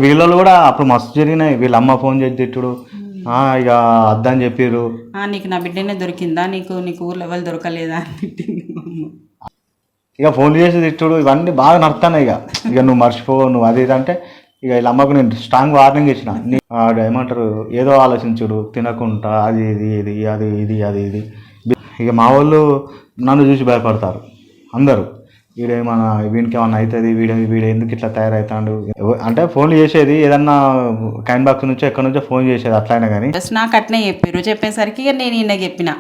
వీళ్ళలో కూడా అప్పుడు మస్తు జరిగినాయి. వీళ్ళ అమ్మ ఫోన్ చేసి తిట్టుడు, ఇక అద్దని చెప్పారు. నీకు నా బిడ్డనే దొరికిందా, నీకు ఊర్లో ఎవరు దొరకలేదా అని తిట్టింది మా అమ్మ. ఇక ఫోన్ చేసి తిట్టుడు ఇవన్నీ బాగా నడుతున్నాయి. ఇక నువ్వు మర్చిపో, నువ్వు అది ఇది అంటే ఇక వీళ్ళ అమ్మకు నేను స్ట్రాంగ్ వార్నింగ్ ఇచ్చిన. ఏమంటారు, ఏదో ఆలోచించుడు, తినకుండా అది ఇది ఇది అది ఇది అది ఇది. ఇక మా వాళ్ళు నన్ను చూసి భయపడతారు అందరూ. వీడేమన్నా, వీడికి ఏమన్నా అవుతుంది, వీడు ఎందుకు ఇట్లా తయారవుతాడు అంటే ఫోన్లు చేసేది ఏదన్నా కాయిన్ బాక్స్ నుంచో ఎక్కడి నుంచో ఫోన్ చేసేది అట్లయినా కానీ నాకు అట్నే చెప్పారు. చెప్పేసరికి ఇక నేను ఈయన చెప్పిన,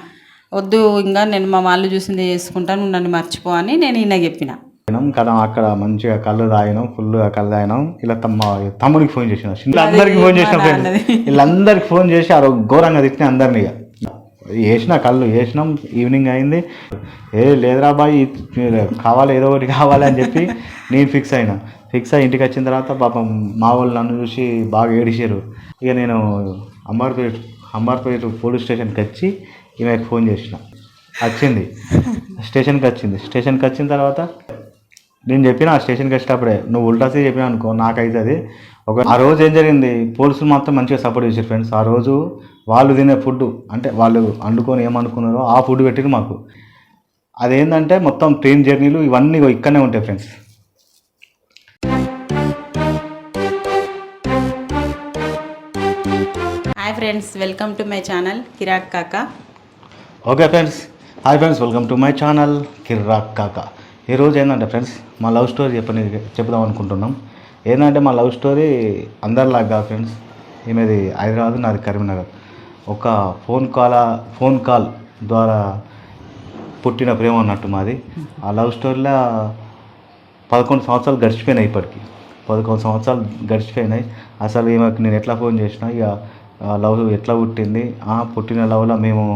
వద్దు ఇంకా నేను మా వాళ్ళు చూసింది చేసుకుంటాను, నన్ను మర్చిపో అని నేను ఈయన చెప్పిన. కదా అక్కడ మంచిగా కళ్ళు తాగినాం, ఫుల్గా కళ్ళు తాగినాం. ఇలా తమ్ముడికి ఫోన్ చేసిన, వీళ్ళందరికీ ఫోన్ చేసిన ఫ్రెండ్స్, వీళ్ళందరికి ఫోన్ చేసి ఆ ఘోరంగా తిట్టిన అందరినీ. వేసిన కళ్ళు వేసినాం, ఈవినింగ్ అయింది. లేదురా బాయ్ కావాలి, ఏదో ఒకటి కావాలి అని చెప్పి నేను ఫిక్స్ అయ్యి ఇంటికి వచ్చిన తర్వాత పాపం మా వాళ్ళు నన్ను చూసి బాగా ఏడిచారు. ఇక నేను అంబర్పేట పోలీస్ స్టేషన్కి వచ్చి ఈమెకి ఫోన్ చేసిన. స్టేషన్కి వచ్చిన తర్వాత నేను చెప్పిన, ఆ స్టేషన్కి వచ్చేటప్పుడే నువ్వు ఉల్టాసే చెప్పినా అనుకో నాకైతుంది. ఆ రోజు ఏం జరిగింది, పోలీసులు మాత్రం మంచిగా సపోర్ట్ చేశారు ఫ్రెండ్స్. ఆ రోజు వాళ్ళు తినే ఫుడ్ అంటే వాళ్ళు వండుకొని ఏమనుకున్నారో ఆ ఫుడ్ పెట్టిరు మాకు. అదేంటంటే మొత్తం ట్రైన్ జర్నీలు ఇవన్నీ ఇక్కడనే ఉంటాయి friends. Hi friends, welcome to my channel Kirak Kaka. Okay friends, hi friends, welcome to my channel Kirak Kaka. ఈరోజు ఏంటంటే ఫ్రెండ్స్ మా లవ్ స్టోరీ చెప్పుదాం అనుకుంటున్నాం. ఏంటంటే మా లవ్ స్టోరీ అందరిలాగా ఫ్రెండ్స్. ఈమెది హైదరాబాద్, నాది కరీంనగర్. ఒక ఫోన్ కాల్ ద్వారా పుట్టిన ప్రేమ అన్నట్టు మాది. ఆ లవ్ స్టోరీలో 11 సంవత్సరాలు గడిచిపోయినాయి. ఇప్పటికి 11 సంవత్సరాలు గడిచిపోయినాయి. అసలు ఈమెకు నేను ఎట్లా ఫోన్ చేసినా, ఇక లవ్ ఎట్లా పుట్టింది, పుట్టిన లవ్లో మేము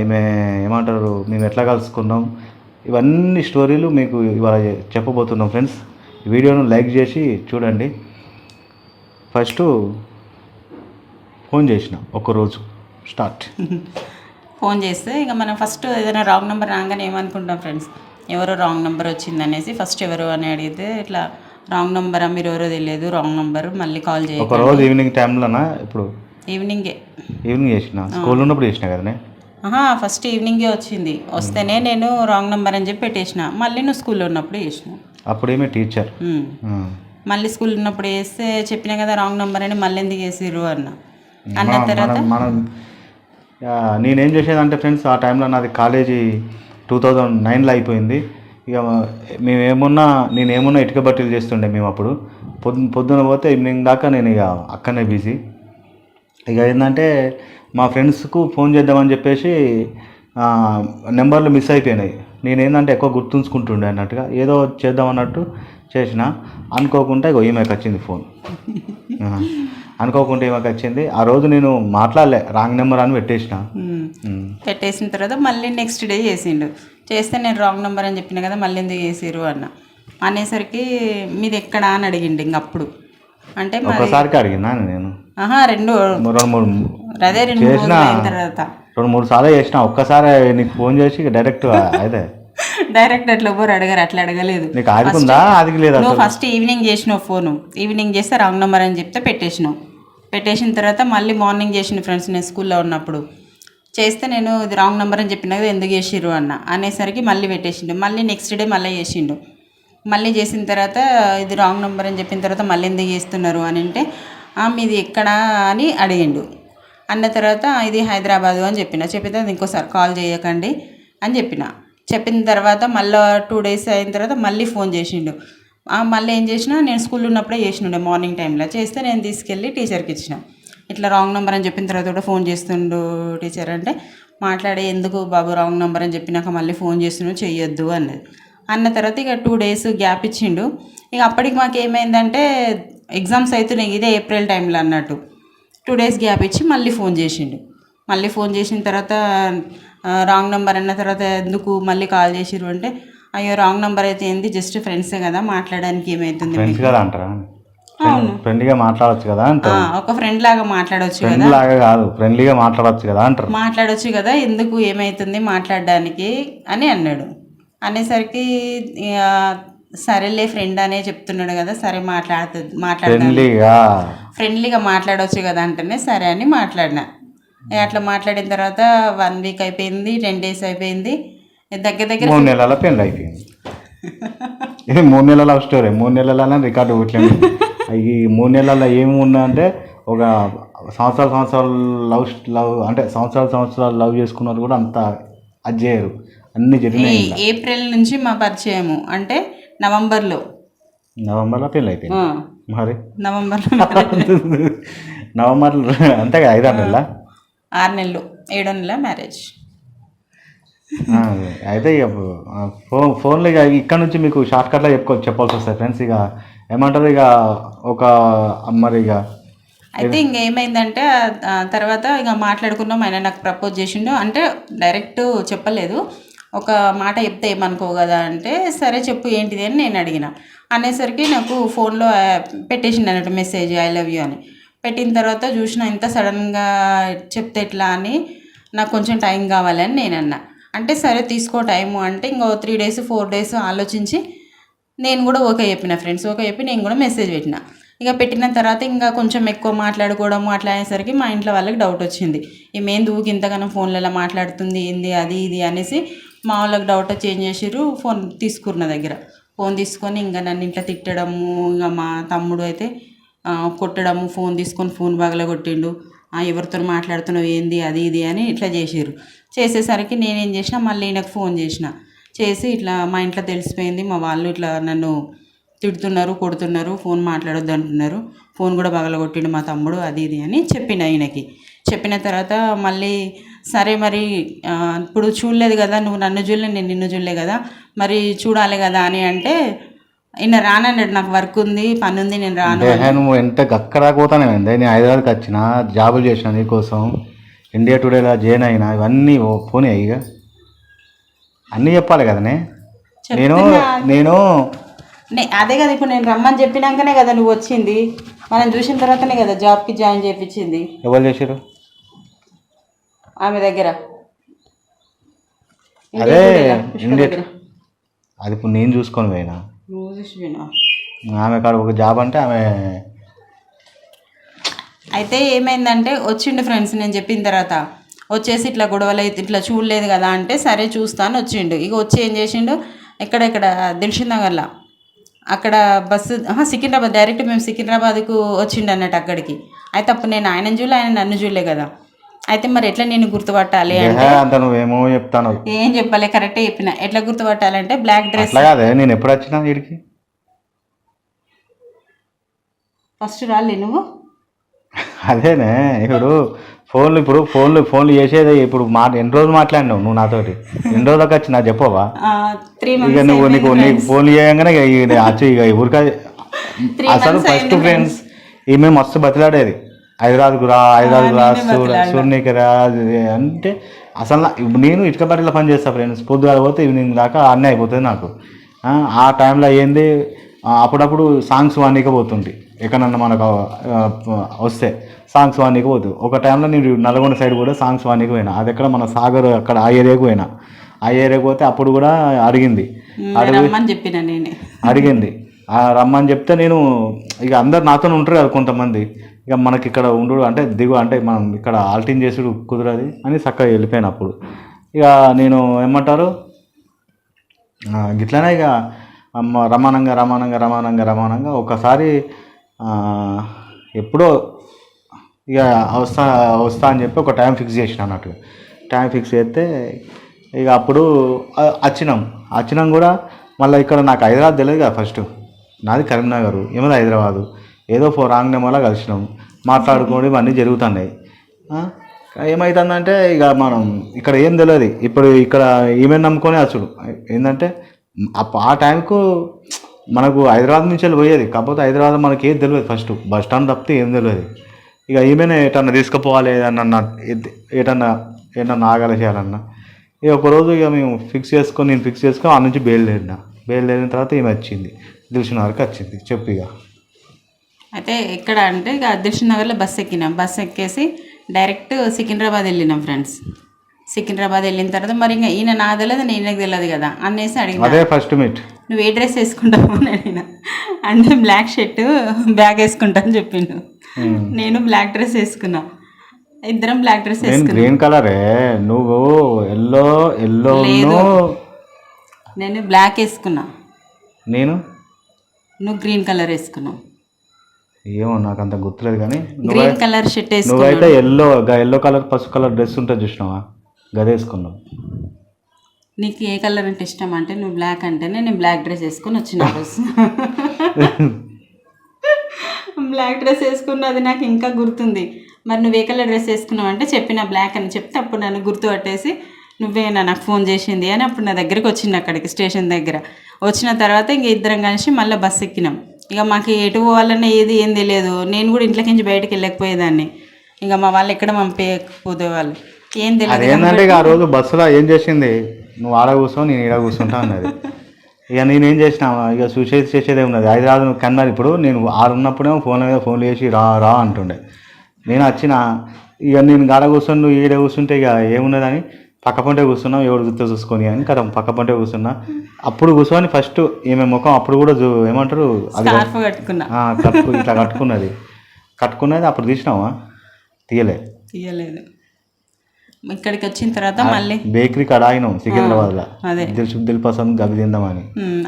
ఈమె ఏమంటారు మేము ఎట్లా కలుసుకున్నాం, ఇవన్నీ స్టోరీలు మీకు ఇవాళ చెప్పబోతున్నాం ఫ్రెండ్స్. ఈ వీడియోను లైక్ చేసి చూడండి. ఫస్ట్ ఫోన్ చేసిన ఒకరోజు స్టార్ట్. ఫోన్ చేస్తే ఇక మనం ఫస్ట్ ఏదైనా రాంగ్ నెంబర్ రాగానే ఏమనుకుంటాం ఫ్రెండ్స్, ఎవరో రాంగ్ నెంబర్ వచ్చిందనేసి ఫస్ట్ ఎవరు అని అడిగితే ఇట్లా రాంగ్ నెంబరా, మీరు ఎవరో తెలియదు, రాంగ్ నెంబర్, మళ్ళీ కాల్ చేయాలి. ఒకరోజు ఈవినింగ్ టైంలోనా, ఇప్పుడు ఈవినింగ్ చేసిన, స్కూల్ ఉన్నప్పుడు చేసిన కదా. ఫస్ట్ ఈవినింగే వచ్చింది. వస్తేనే నేను రాంగ్ నెంబర్ అని చెప్పి పెట్టేసిన. మళ్ళీ నువ్వు స్కూల్లో ఉన్నప్పుడు చేసిన. అప్పుడేమే టీచర్. మళ్ళీ స్కూల్ ఉన్నప్పుడు వేస్తే చెప్పినా కదా రాంగ్ నెంబర్ అని, మళ్ళీ ఎందుకు వేసిర్రు అన్న తర్వాత నేనేం చేసేదంటే ఫ్రెండ్స్, ఆ టైంలో నాది కాలేజీ 2009లో అయిపోయింది. ఇక నేనేమున్నా ఇటుక బట్టలు చేస్తుండే మేము అప్పుడు. పొద్దున పోతే ఈవినింగ్ దాకా నేను ఇక అక్కడనే బిజీ. ఇక ఏంటంటే మా ఫ్రెండ్స్కు ఫోన్ చేద్దామని చెప్పేసి నెంబర్లు మిస్ అయిపోయినాయి. నేనేంటంటే ఎక్కువ గుర్తుంచుకుంటుండే అన్నట్టుగా ఏదో చేద్దాం అన్నట్టు చేసిన. అనుకోకుండా ఇగో ఈమెకి వచ్చింది ఫోన్. అనుకోకుండా ఈమెకి వచ్చింది. ఆ రోజు నేను మాట్లాడలే, రాంగ్ నెంబర్ అని పెట్టేసిన తర్వాత మళ్ళీ నెక్స్ట్ డే చేస్తే నేను రాంగ్ నెంబర్ అని చెప్పిన కదా, మళ్ళీ ఎందుకు చేసిర్రు అనేసరికి మీది ఎక్కడా అని అడిగిండు. ఇంకప్పుడు అంటే ఒకసారికి అడిగినా నేను రెండు మూడు సార్లు చేసిన. ఒక్కసారి నీకు ఫోన్ చేసి డైరెక్ట్ అయితే అట్లా ఎవరు అడగారు, అట్లా అడగలేదు. నీకు ఆదుకుందా అది లేదు. నువ్వు ఫస్ట్ ఈవినింగ్ చేసినావు ఫోను, ఈవినింగ్ చేస్తే రాంగ్ నెంబర్ అని చెప్తే పెట్టేసిన తర్వాత మళ్ళీ మార్నింగ్ చేసిన ఫ్రెండ్స్, నేను స్కూల్లో ఉన్నప్పుడు చేస్తే నేను ఇది రాంగ్ నెంబర్ అని చెప్పినా కదా, ఎందుకు చేసిర్రు అనేసరికి మళ్ళీ పెట్టేసిండు. మళ్ళీ నెక్స్ట్ డే మళ్ళీ చేసిండు. మళ్ళీ చేసిన తర్వాత ఇది రాంగ్ నెంబర్ అని చెప్పిన తర్వాత మళ్ళీ ఎందుకు చేస్తున్నారు అని అంటే, మీది ఎక్కడా అని అడిగిండు. అన్న తర్వాత ఇది హైదరాబాదు అని చెప్పిన తర్వాత ఇంకోసారి కాల్ చేయకండి అని చెప్పిన తర్వాత మళ్ళీ 2 days అయిన తర్వాత మళ్ళీ ఫోన్ చేసిండు. మళ్ళీ ఏం చేసినా, నేను స్కూల్లో ఉన్నప్పుడే చేసిండే మార్నింగ్ టైంలో చేస్తే నేను తీసుకెళ్ళి టీచర్కి ఇచ్చిన. ఇట్లా రాంగ్ నెంబర్ అని చెప్పిన తర్వాత కూడా ఫోన్ చేస్తుండు టీచర్ అంటే, మాట్లాడే ఎందుకు బాబు రాంగ్ నెంబర్ అని చెప్పినాక మళ్ళీ ఫోన్ చేస్తున్నావు, చెయ్యొద్దు అన్న తర్వాత ఇక 2 days గ్యాప్ ఇచ్చిండు. ఇక అప్పటికి మాకు ఏమైందంటే ఎగ్జామ్స్ అవుతున్నాయి, ఇదే ఏప్రిల్ టైంలో అన్నట్టు. 2 days గ్యాప్ ఇచ్చి మళ్ళీ ఫోన్ చేసిండు. మళ్ళీ ఫోన్ చేసిన తర్వాత రాంగ్ నెంబర్ అన్న తర్వాత ఎందుకు మళ్ళీ కాల్ చేసిర్రు అంటే, అయ్యో రాంగ్ నెంబర్ అయితే ఏంది, జస్ట్ ఫ్రెండ్సే కదా, మాట్లాడడానికి ఏమవుతుంది, ఫ్రెండ్లీగా మాట్లాడొచ్చు కదా అంటారు. ఒక ఫ్రెండ్ లాగా మాట్లాడొచ్చు కదా, ఫ్రెండ్లీగా మాట్లాడొచ్చు కదా అంటారు. మాట్లాడొచ్చు కదా, ఎందుకు ఏమవుతుంది మాట్లాడడానికి అని అన్నాడు. అనేసరికి సరేలే ఫ్రెండ్ అనే చెప్తున్నాడు కదా, సరే మాట్లాడతాను ఫ్రెండ్లీగా ఫ్రెండ్లీగా మాట్లాడవచ్చు కదా అంటేనే సరే అని మాట్లాడినా. ఇక అట్లా మాట్లాడిన తర్వాత 1 వీక్ అయిపోయింది, 10 డేస్ అయిపోయింది, దగ్గర దగ్గర 3 నెలల పెళ్ళి అయిపోయింది. ఇది 3 నెలల లవ్ స్టోరీ. 3 నెలల రికార్డు కొట్టలేము. ఈ 3 నెలల్లో ఏమి ఉన్నా అంటే ఒక సంవత్సరాలు లవ్ అంటే సంవత్సరాలు లవ్ చేసుకున్నారు కూడా అంత అది చేయరు. అన్ని జరిగినాయి. ఏప్రిల్ నుంచి మా పరిచయము అంటే నవంబర్లో పెళ్ళి అయిపోయింది. మరి నవంబర్లో అంతే కదా, 5-6 నెలల 6 నెలలు 7 నెలల మ్యారేజ్. అయితే ఇక ఫోన్లో ఇక ఇక్కడ నుంచి మీకు షార్ట్ కట్లో చెప్పాల్సి వస్తాయి ఫ్రెండ్స్. ఇక ఏమంటారు ఇక ఒక మరి ఇక అయితే ఇంకేమైందంటే తర్వాత ఇక మాట్లాడుకున్నాం. ఆయన నాకు ప్రపోజ్ చేసిండు, అంటే డైరెక్ట్ చెప్పలేదు, ఒక మాట చెప్తే ఏమనుకో కదా అంటే సరే చెప్పు ఏంటిది అని నేను అడిగిన. అనేసరికి నాకు ఫోన్లో పెట్టేసిండు అన్నట్టు మెసేజ్ ఐ లవ్ యూ అని. పెట్టిన తర్వాత చూసిన ఇంత సడన్గా చెప్తే ఎట్లా అని నాకు కొంచెం టైం కావాలని నేను అన్నా. అంటే సరే తీసుకో టైము అంటే ఇంకో 3 days 4 days ఆలోచించి నేను కూడా ఓకే చెప్పిన ఫ్రెండ్స్. ఓకే చెప్పి నేను కూడా మెసేజ్ పెట్టిన. ఇక పెట్టిన తర్వాత ఇంకా కొంచెం ఎక్కువ మాట్లాడుకోవడము అట్లా అయ్యేసరికి మా ఇంట్లో వాళ్ళకి డౌట్ వచ్చింది, ఈమెం దూకి ఇంతగానో ఫోన్లలో మాట్లాడుతుంది ఏంది అది ఇది అనేసి మా వాళ్ళకి డౌట్ చేంజ్ చేసిర్రు. ఫోన్ తీసుకున్న దగ్గర ఫోన్ తీసుకొని ఇంకా నన్ను ఇంట్లో తిట్టడము, ఇంకా మా తమ్ముడు అయితే కొట్టడము, ఫోన్ తీసుకొని ఫోన్ బాగలా కొట్టిండు, ఎవరితో మాట్లాడుతున్నావు ఏంది అది ఇది అని ఇట్లా చేసిర్రు. చేసేసరికి నేనేం చేసిన మళ్ళీ ఈయనకు ఫోన్ చేసి ఇట్లా మా ఇంట్లో తెలిసిపోయింది, మా వాళ్ళు ఇట్లా నన్ను తిడుతున్నారు కొడుతున్నారు, ఫోన్ మాట్లాడొద్దు అంటున్నారు, ఫోన్ కూడా పగలగొట్టిండు మా తమ్ముడు అది ఇది అని చెప్పిన ఈయనకి. చెప్పిన తర్వాత మళ్ళీ సరే మరి ఇప్పుడు చూడలేదు కదా, నువ్వు నన్ను చూడలే నేను నిన్ను చూడలే కదా, మరి చూడాలి కదా అని అంటే ఈయన రానన్నాడు, నాకు వర్క్ ఉంది పని ఉంది నేను రాను. నువ్వు ఎంత గక్కడా పోతానేమైంది, నేను హైదరాబాద్కి వచ్చిన జాబులు చేసిన నీకోసం, ఇండియా టుడేలో జాయిన్ అయినా, ఇవన్నీ పోనీ ఇక అన్నీ చెప్పాలి కదనే. నేను అదే కదా ఇప్పుడు నేను రమ్మని చెప్పినాకనే కదా నువ్వు వచ్చింది, మనం చూసిన తర్వాతనే కదా జాబ్కి జాయిన్ చేయించింది. ఎవరు చేసారు ఆమె దగ్గర? అదే అది ఇప్పుడు నేను చూసుకొని పోయినా, నువ్వు చూసి పోయినా. ఆమె కాడ ఒక జాబ్ అంటే ఆమె. అయితే ఏమైందంటే వచ్చిండు ఫ్రెండ్స్, నేను చెప్పిన తర్వాత వచ్చేసి ఇట్లా గొడవలు అయితే ఇట్లా చూడలేదు కదా అంటే సరే చూస్తాను వచ్చిండు. ఇక వచ్చి ఏం చేసిండు, ఇక్కడ దిల్షుక్ నగర్లో అక్కడ బస్సు సికింద్రాబాద్ డైరెక్ట్ మేము సికింద్రాబాద్కు వచ్చిండు అన్నట్టు అక్కడికి. అయితే అప్పుడు నేను ఆయన చూడలే, ఆయన నన్ను చూడలే కదా. అయితే మరి ఎట్లా నేను గుర్తుపట్టాలి అంటే నువ్వేమో చెప్తాను, ఏం చెప్పాలి కరెక్టే చెప్పిన. ఎట్లా గుర్తుపట్టాలంటే బ్లాక్ డ్రెస్. నేను ఎప్పుడు వచ్చినా వీడికి ఫస్ట్ రాలే నువ్వు. అదేనే ఇప్పుడు ఫోన్లు చేసేది ఇప్పుడు ఎన్ని రోజులు మాట్లాడినావు నువ్వు నాతోటి, ఎన్ని రోజులకు వచ్చి నాకు చెప్పవా? 3 ఇక months నీకు ఫోన్లు చేయగానే వచ్చి ఇక ఊరిక అసలు ఫస్ట్ ఫ్రెండ్స్ ఈమె మస్తు బతిలాడేది, హైదరాబాద్కు రా సూర్యకి రా అంటే. అసలు నేను ఇటుక బట్టలో పని చేస్తా ఫ్రెండ్స్, పొద్దుగాల పోతే ఈవినింగ్ దాకా అన్నీ అయిపోతుంది నాకు. ఆ టైంలో ఏంది అప్పుడప్పుడు సాంగ్స్ వాడికి పోతుంటే ఎక్కడన్నా మనకు వస్తే సాంగ్స్ వాడికి పోతుంది. ఒక టైంలో నేను నల్గొండ సైడ్ కూడా సాంగ్స్ వాడికి పోయినా, అది ఎక్కడ మన సాగర్ అక్కడ ఆ ఏరియాకి పోయినా. ఆ ఏరియాకి పోతే అప్పుడు కూడా అడిగింది రమ్మని చెప్తే నేను ఇక అందరు నాతో ఉంటారు కదా కొంతమంది, ఇక మనకి ఇక్కడ ఉండు అంటే అంటే మనం ఇక్కడ ఆల్టిన్ చేసుడు కుదరది అని చక్కగా వెళ్ళిపోయినప్పుడు ఇక నేను ఏమంటారు గిట్లనే ఇక రమానంగా ఒకసారి ఎప్పుడో ఇక వస్తా అని చెప్పి ఒక టైం ఫిక్స్ చేసిన అన్నట్టు. టైం ఫిక్స్ చేస్తే ఇక అప్పుడు వచ్చినాం కూడా. మళ్ళీ ఇక్కడ నాకు హైదరాబాద్ తెలియదు కదా, ఫస్ట్ నాది కరీంనగర్, ఏమది హైదరాబాదు. ఏదో రాంగ్ నెంబర్లో కలిసినాం, మాట్లాడుకోవడం ఇవన్నీ జరుగుతున్నాయి. ఏమవుతుందంటే ఇక మనం ఇక్కడ ఏం తెలియదు. ఇప్పుడు ఇక్కడ ఈమెను నమ్ముకొని వచ్చుడు ఏంటంటే ఆ టైంకు మనకు హైదరాబాద్ నుంచి వెళ్ళి పోయేది, కాకపోతే హైదరాబాద్ మనకి ఏది తెలియదు, ఫస్ట్ బస్ స్టాండ్ తప్పితే ఏం తెలియదు. ఇక ఈమెనే ఎటన్నా తీసుకుపోవాలి ఏటన్నా ఆగాలి చేయాలన్నా. ఇక ఒకరోజు ఇక నేను ఫిక్స్ చేసుకొని ఆ నుంచి బయలుదేరిన తర్వాత ఈమె వచ్చింది, దిల్షుక్ నగర్కి వచ్చింది. చెప్పు ఇక అయితే ఎక్కడ అంటే ఇక దిల్షుక్ నగర్లో బస్సు ఎక్కినాం. బస్సు ఎక్కేసి డైరెక్ట్ సికింద్రాబాద్ వెళ్ళినాం ఫ్రెండ్స్. సికింద్రాబాద్ వెళ్ళిన తర్వాత మరి ఇంకా ఈయన నాకు తెలియదు ఈయనకు తెలియదు కదా అనేసి అడిగిన. అదే ఫస్ట్ మీట్. నువ్వు ఏ డ్రెస్ వేసుకుంటావు అని అడిగిన. అంటే బ్లాక్ షర్ట్ బ్యాగ్ వేసుకుంటా అని చెప్పిండు. నేను బ్లాక్ డ్రెస్ వేసుకున్నా, ఇద్దరం బ్లాక్ డ్రెస్ నేను వేసుకున్నాం. గ్రీన్ కలరే, నువ్వు ఎల్లో ఎల్లో లేదు, నేను బ్లాక్ వేసుకున్నా, నేను నువ్వు గ్రీన్ కలర్ వేసుకున్నావు. ఏమో నాకు అంత గుర్తులేదు కానీ గ్రీన్ కలర్ షర్ట్ వేసుకున్నావు. నువ్వైతే ఎల్లో కలర్ పసుపు కలర్ డ్రెస్ ఉంటుంది చూసినావా, గదే వేసుకున్నావు. నీకు ఏ కలర్ అంటే ఇష్టం అంటే నువ్వు బ్లాక్ అంటేనే నేను బ్లాక్ డ్రెస్ వేసుకొని వచ్చిన రోజు. బ్లాక్ డ్రెస్ వేసుకున్నది నాకు ఇంకా గుర్తుంది. మరి నువ్వు ఏ కలర్ డ్రెస్ వేసుకున్నావు అంటే చెప్పిన బ్లాక్ అని చెప్తే అప్పుడు నన్ను గుర్తు పట్టేసి నువ్వేనా నాకు ఫోన్ చేసింది అని అప్పుడు నా దగ్గరికి వచ్చింది. అక్కడికి స్టేషన్ దగ్గర వచ్చిన తర్వాత ఇంక ఇద్దరం కలిసి మళ్ళీ బస్సు ఎక్కినాం. ఇక మాకు ఎటు పోవాలన్నా ఏం తెలియదు. నేను కూడా ఇంట్లోకి నుంచి బయటకు వెళ్ళకపోయేదాన్ని. ఇంకా మా వాళ్ళు ఎక్కడ పంపేయకపోతే వాళ్ళు ఏం తెలియదు. ఏంటంటే ఇక ఆ రోజు బస్సులో ఏం చేసింది, నువ్వు ఆడ కూర్చో నేను ఈడ కూర్చుంటా అన్నది. ఇక నేనేం చేసినా, ఇక చేసేదే ఉన్నది. హైదరాబాద్ నువ్వు కన్నారు. ఇప్పుడు నేను ఉన్నప్పుడేమో ఫోన్ మీద ఫోన్లు చేసి రా అంటుండే. నేను వచ్చిన ఇక నేను గాడ కూర్చొని నువ్వు ఈడ కూర్చుంటే ఇక ఏమున్నదని పక్క పంటే కూర్చున్నావు, ఎవరు గుర్తు చూసుకొని అని కదా పక్క పంటే కూర్చున్నా. అప్పుడు కూర్చొని ఫస్ట్ ఈమె ముఖం అప్పుడు కూడా ఏమంటారు అది ఇట్లా కట్టుకున్నది అప్పుడు తీసినావా? తీయలేదు. ఇక్కడికి వచ్చిన తర్వాత మళ్ళీ బేకరీ కాడ ఆగినాం సికింద్రాబాద్లో. అదే దిల్ పసంద్ గవి తిందామని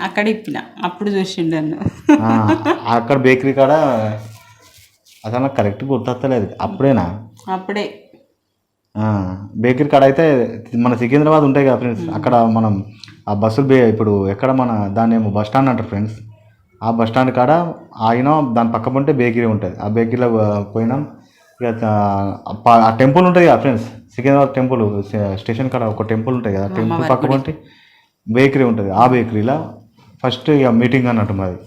అక్కడ ఇప్పిన, అప్పుడు చూసిండు అక్కడ బేకరీ కాడ. అసలు నాకు కరెక్ట్ గుర్తొస్తలేదు. అప్పుడే బేకరీ కాడ అయితే మన సికింద్రాబాద్ ఉంటాయి కదా ఫ్రెండ్స్, అక్కడ మనం ఆ బస్సులు ఇప్పుడు ఎక్కడ మన దాన్ని ఏమో బస్ స్టాండ్ అంటారు ఫ్రెండ్స్. ఆ బస్ స్టాండ్ కాడ ఆగినాం. దాని పక్క ఉంటే బేకరీ ఉంటుంది. ఆ బేకరీలో పోయినాం. ఇక ఆ టెంపుల్ ఉంటుంది కదా ఫ్రెండ్స్, సికింద్రాబాద్ టెంపుల్ స్టేషన్ కాడ ఒక టెంపుల్ ఉంటుంది కదా, టెంపుల్ పక్క ఉంటే బేకరీ ఉంటుంది. ఆ బేకరీలో ఫస్ట్ ఇక మీటింగ్ అన్నట్టు మాది.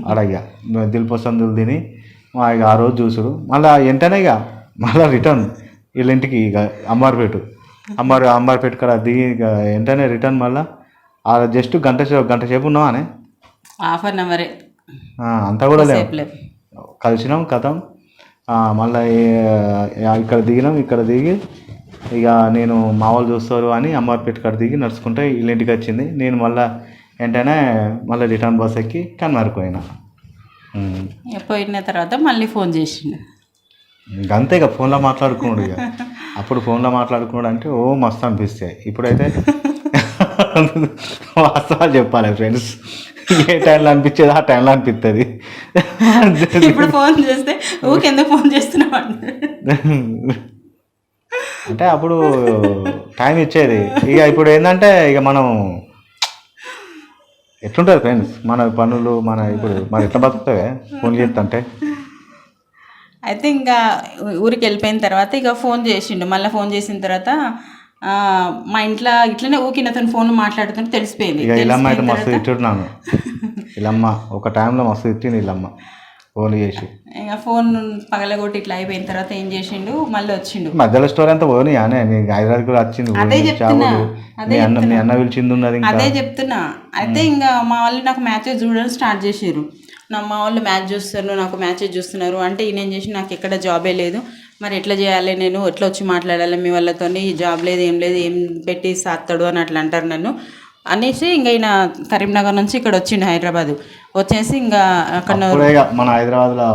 ఆడ ఇక దిల్ పసందులు తిని ఇక ఆ రోజు చూసుడు. మళ్ళీ వెంటనే ఇక మళ్ళీ రిటర్న్ వీళ్ళ ఇంటికి ఇక అంబార్పేట కాడ దిగి ఇక వెంటనే రిటర్న్ మళ్ళీ జస్ట్ గంట సేపు ఉన్నావా అని ½ అంతా కూడా లేదు. కలిసినాం కథం. మళ్ళీ ఇక్కడ దిగి ఇక నేను మా వాళ్ళు చూస్తారు అని అంబార్పేట కాడ దిగి నడుచుకుంటే వీళ్ళ ఇంటికి వచ్చింది. నేను మళ్ళీ వెంటనే రిటర్న్ బస్ ఎక్కి కన్మార్కి పోయిన తర్వాత మళ్ళీ ఫోన్ చేసిండు. ఇంక అంతే ఇక ఫోన్లో మాట్లాడుకున్నాడు. ఇక అప్పుడు ఫోన్లో మాట్లాడుకున్నాడు అంటే ఓ మస్తు అనిపిస్తాయి. ఇప్పుడైతే వాస్తవాలు చెప్పాలి ఫ్రెండ్స్, ఏ టైంలో అనిపించేది ఆ టైంలో అనిపిస్తుంది. ఇప్పుడు ఫోన్ చేస్తే ఊకెందుకు ఫోన్ చేస్తున్నావు అంటే అప్పుడు టైం ఇచ్చేది. ఇక ఇప్పుడు ఏంటంటే ఇక మనం ఎట్లుంటుంది ఫ్రెండ్స్ మన పనులు ఇప్పుడు మరి ఎట్లా బతుకుతావే ఫోన్ చేస్తుంటే. అయితే ఇంకా ఊరికి వెళ్ళిపోయిన తర్వాత ఇక ఫోన్ చేసిండు. మళ్ళీ ఫోన్ చేసిన తర్వాత మా ఇంట్లో ఇట్లనే ఊకినతను ఫోన్ మాట్లాడుతుంటే తెలిసిపోయింది. ఇక ఇల్లమ్మ అయితే మస్తు తిట్టున్నాను. ఇల్లమ్మ ఒక టైంలో మస్తు తిట్టింది ఇల్లమ్మ ఫోన్ చేసి. ఇక ఫోన్ పగలగొట్టి ఇట్లా అయిపోయిన తర్వాత ఏం చేసిండు, మళ్ళీ వచ్చిండు. మధ్యలో స్టోరీ అంతా పోనీ అనే నీకు హైదరాబాద్ కూడా వచ్చింది. అదే చెప్తున్నా, మీ అన్న పిలిచింది ఉన్నది. అదే చెప్తున్నా. అయితే ఇంకా మా వాళ్ళు నాకు మ్యాచెస్ చూడడం స్టార్ట్ చేసారు. మా వాళ్ళు మ్యాచ్ చూస్తారు, నాకు మ్యాచెస్ చూస్తున్నారు అంటే ఈయన చేసి నాకు ఎక్కడ జాబే లేదు, మరి ఎట్లా చేయాలి, నేను ఎట్లా వచ్చి మాట్లాడాలి మీ వాళ్ళతో, జాబ్ లేదు ఏం పెట్టి సాస్తాడు అని అట్లా అంటారు నన్ను అనేసి ఇంకా ఈయన కరీంనగర్ నుంచి ఇక్కడ వచ్చిండు హైదరాబాద్. వచ్చేసి ఇంకా అక్కడ మన హైదరాబాద్లో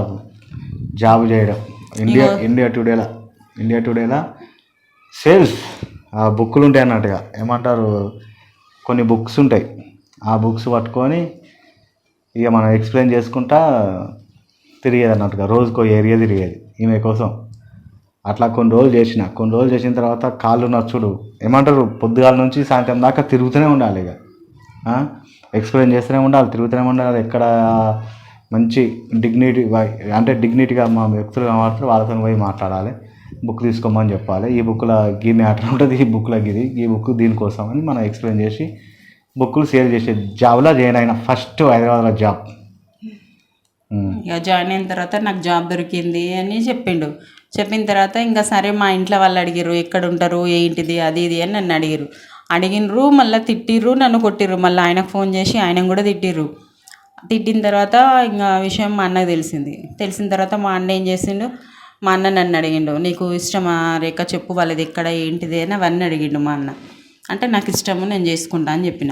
జాబ్ చేయడం ఇండియా టుడేలా సేల్స్ బుక్కులు ఉంటాయి అన్నట్టుగా, ఏమంటారు కొన్ని బుక్స్ ఉంటాయి. ఆ బుక్స్ పట్టుకొని ఇక మనం ఎక్స్ప్లెయిన్ చేసుకుంటా తిరిగేది అన్నట్టుగా, రోజుకో ఏరియా తిరిగేది ఈమె కోసం. అట్లా కొన్ని రోజులు చేసిన తర్వాత కాళ్ళు నచ్చుడు, ఏమంటారు పొద్దుగాల నుంచి సాయంత్రం దాకా తిరుగుతూనే ఉండాలి. ఇక ఎక్స్ప్లెయిన్ చేస్తూనే ఉండాలి, తిరుగుతూనే ఉండాలి. ఎక్కడ మంచి డిగ్నిటీగా మా వ్యక్తులు కనబడితే వాళ్ళతో పోయి మాట్లాడాలి, బుక్ తీసుకోమని చెప్పాలి. ఈ బుక్లో గీ మ్యాటర్ ఉంటుంది, ఈ బుక్లో ఈ బుక్ దీనికోసం అని మనం ఎక్స్ప్లెయిన్ చేసి బుక్కులు సేల్ చేసే జాబ్లో జాయిన్ అయిన ఫస్ట్ హైదరాబాద్లో జాబ్. ఇక జాయిన్ అయిన తర్వాత నాకు జాబ్ దొరికింది అని చెప్పిండు. చెప్పిన తర్వాత ఇంకా సరే మా ఇంట్లో వాళ్ళు అడిగిర్రు ఎక్కడ ఉంటారు ఏంటిది అది ఇది అని నన్ను అడిగినరు. మళ్ళీ తిట్టిర్రు, నన్ను కొట్టిర్రు. మళ్ళీ ఆయనకు ఫోన్ చేసి ఆయన కూడా తిట్టిర్రు. తిట్టిన తర్వాత ఇంకా విషయం మా అన్నకు తెలిసిన తర్వాత మా అన్న ఏం చేసిండు, మా అన్న నన్ను అడిగిండు, నీకు ఇష్టమా రేఖ చెప్పు వాళ్ళది ఎక్కడ ఏంటిది అని అవన్నీ అడిగిండు మా అన్న. అంటే నాకు ఇష్టము, నేను చేసుకుంటా అని చెప్పిన.